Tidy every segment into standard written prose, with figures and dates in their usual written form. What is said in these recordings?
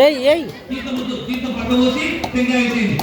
ఏయ్ ఏయ్ దీంతో పడవసి టెంకాయ వేసేయండి.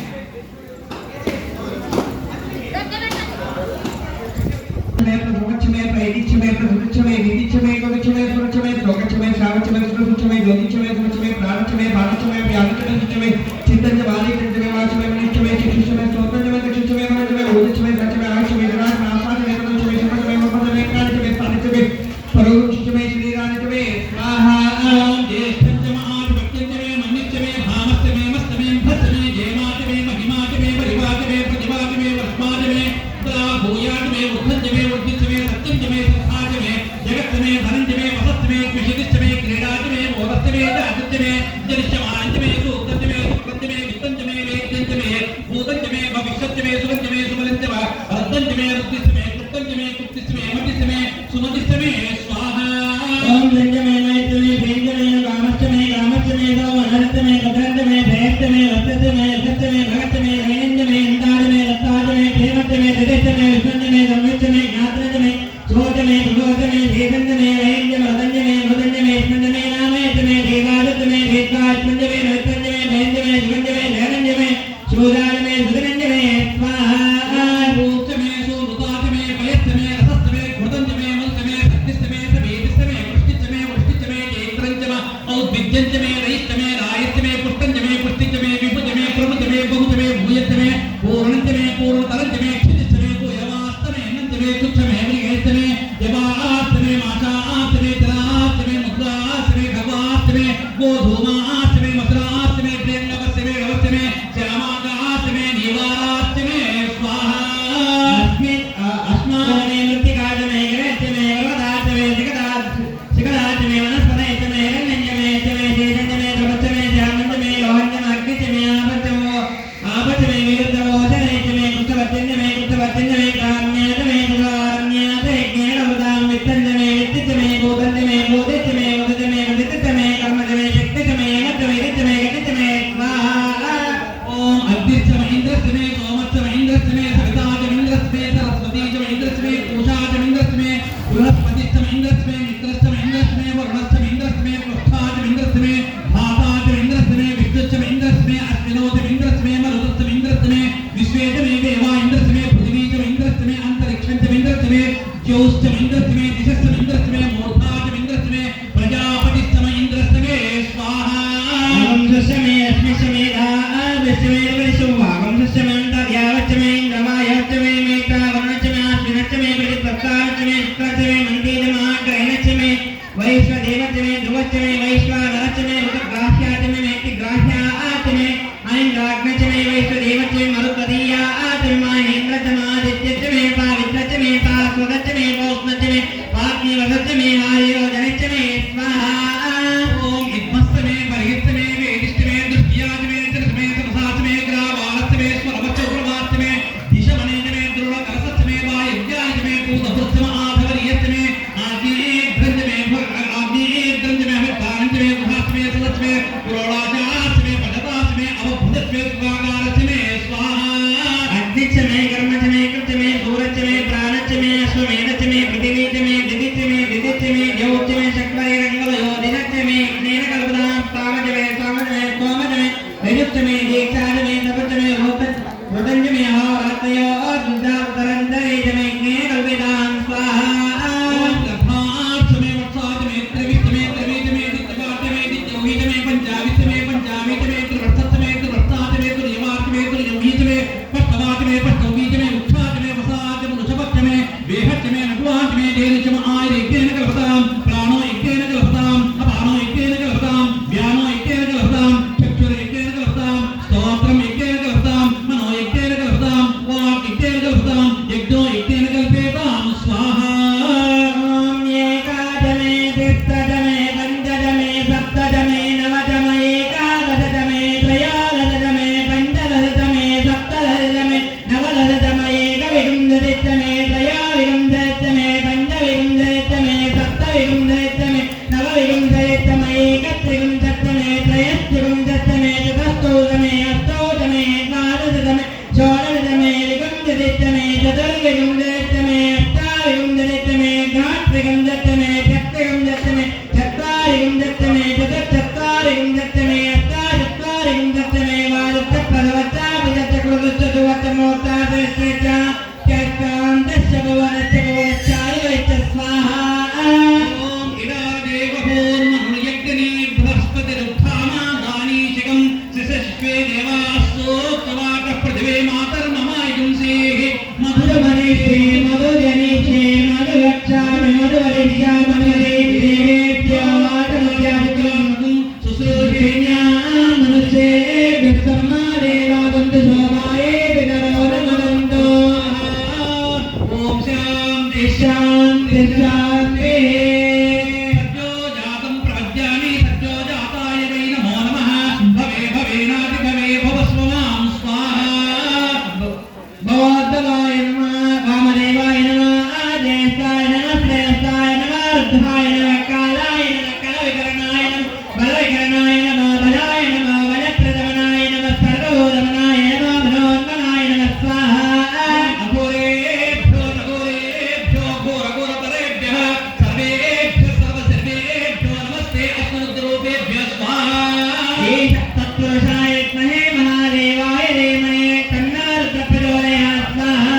तत्पुरुषाय विद्महे महादेवाय धीमहि तन्नो रुद्रः प्रचोदयात् स्वाहा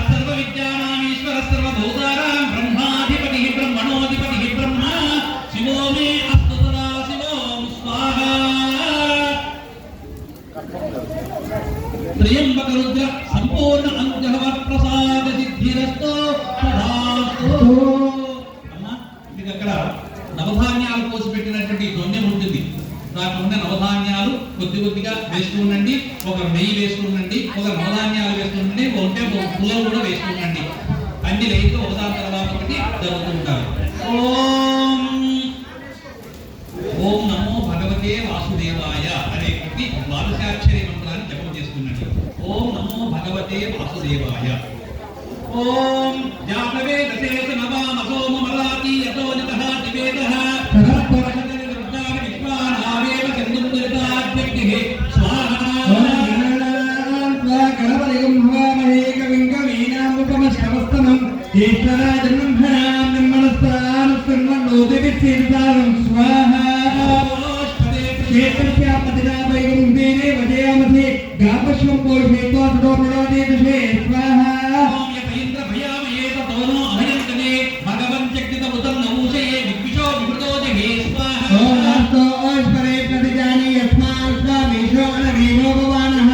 सर्वविद्यानामीश्वर सर्वभूतानां ब्रह्माधिपतिः ब्रह्मणोऽधिपतिः ब्रह्मा शिवो मे अस्तु सदा शिवों स्वाहा त्र्यंबकरुद्र संपूर्ण अनुग्रह प्रसाद सिद्धिरस्तु तथास्तु అమ్మా ఇది అక్కడ నవధాన్యాలు కోసి పెట్టినటువంటి ధన్యం ఉంటుంది దాంట్లో ఉన్న నవధాన్యాలు కొద్ది కొద్దిగా వేస్తూ ఉండండి ఒక నెయ్యి వేస్తూ ఉండండి ఒక నవధాన్యాలు వేస్తూ ఉండండి ఉంటే ఒక పుల్లలు కూడా వేస్తూ ఉండండి అన్ని లైన్లో ఒకదాని తర్వాత ఒకటి జరుగుతూ ఉంటారు ఓం నమో భగవతే వాసుదేవాయ అనేటువంటి ద్వాదశాక్షరి మంత్రాన్ని జపం చేస్తున్నది ఓం నమో భగవతే వాసుదేవాయ ఓం జాతవే దశేష నవామ సోమ మరాతి యతో నితః దివేదః సహస్రవశతే రుద్రాని విశ్వానావేవ చంద్రునితాభ్యక్తిః స్వాహా గణపతిగం హవామహే కవిం కవీనాముపమశ్రవస్తమం ఈశ్వరాజన్మహనాం నిర్మలస్థానస్సన్మన్నోదివిచ్ఛేదితారం స్వాహా क्षेत्रस्यापतिनाभैगं देने वजयामसे गापश्वं पोषयित्वा सदोपरोदे दशे स्वाहा ओम यथैन्द्र भयामये ततोनो अभयन्तने भगवन् चक्रितमुदं नमूषये विद्विषो विवृतो जहे स्वाहा ओम नास्तो ओष्परे प्रतिजानि यस्मास्वामीशो अनवीनो भवानः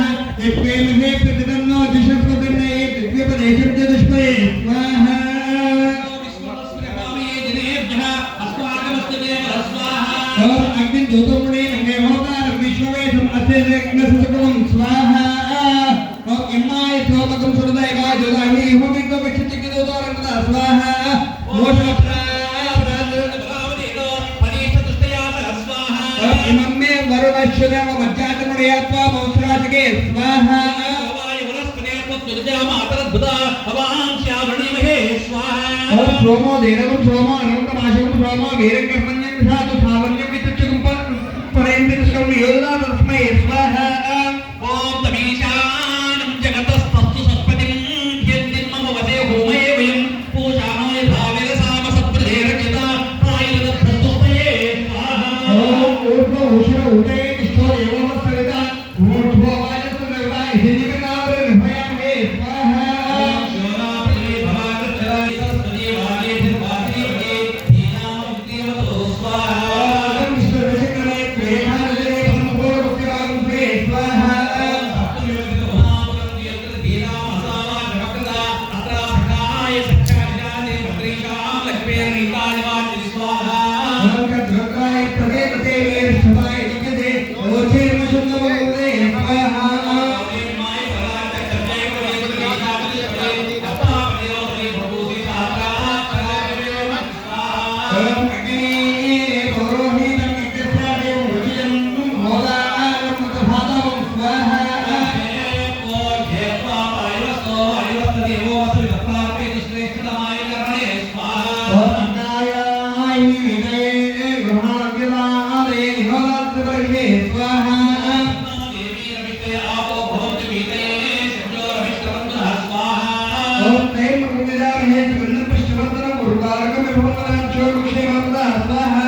यस्वेमहे प्रतिदन्नो दिशस्वतिर्नये दिव्यपदेशं च दुष्पये स्वाहा विश्वस्वरकामये जनेभ्यः अस्माकमस्तु देव स्वाहा ओम अग्निज्योतिर्मुने स्वाहा ओम इमाय सोमकं सुरदैवा जोगाहि होमिको विचितिकिदो दोरंगदा स्वाहा मोषप्रावदेनो परीक्षतुष्टया स्वाहा ओम इमम्मे वरुणश्वदेव मज्जातमुडयात्वा मौसराजके स्वाहा वाय वनस्पते पुत्रजामातरद्भुता अवांस्यावणीमहे स्वाहा ओम सोमो देवं सोमो अनन्तमाशं सोमो वीरकर्मण्यं साधु सावण्यं वितुच्चकं परेन्द्रस्कं योजना तस्मै स्वाहा ओम तमीशानं जगतस्तस्तु सत्पतिं यद्दिन्मम वदे होमये वयं पूजामहे भावेन सामसत्प्रधेरचिता प्रायलदस्तुस्तये स्वाहा ओम ऊर्ध्व उषा उदय किशोर एवमस्तरिता ऊर्ध्व वाजस्वदेवा हिदिविनावरे निर्भयामहे स्वाहा शोराप्रिये भवाकचराय तस्मदेवाये धिर्वादिये दीनामृतिरतो स्वाहा विश्वदशकरे प्रेमानले ब्रह्मपूर्वक्तिवागुंसे स्वाहा ओंकद्रकाय प्रदेवते वीरशवाय दिग्गजे ओचेर्मशुद्धवन्दे स्वाहा ओम अग्नि पुरोहितं विद्यादेव रुचिरं मोदानं मुखभागं स्वाहा ओम नारायणाय विदये गृहाग्रवादे निवासवर्गे स्वाहा ओम तैम कुंजरामहे सुगन्धपुष्पवर्धनं उर्वारकं विभवनं चोरुक्षेमं स्वाहा स्वाहा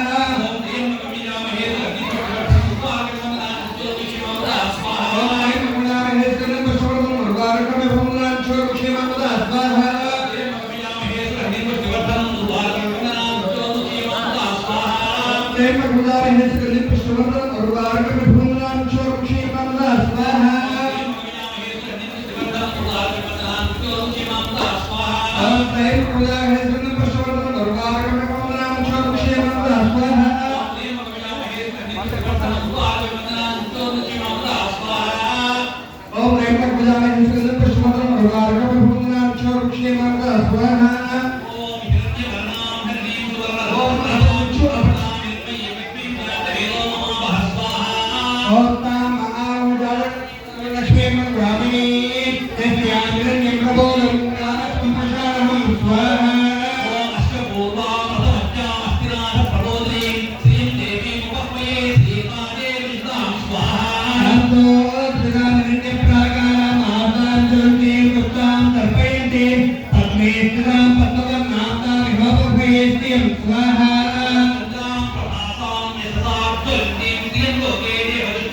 ఇయం లోకే దేవదృష్టి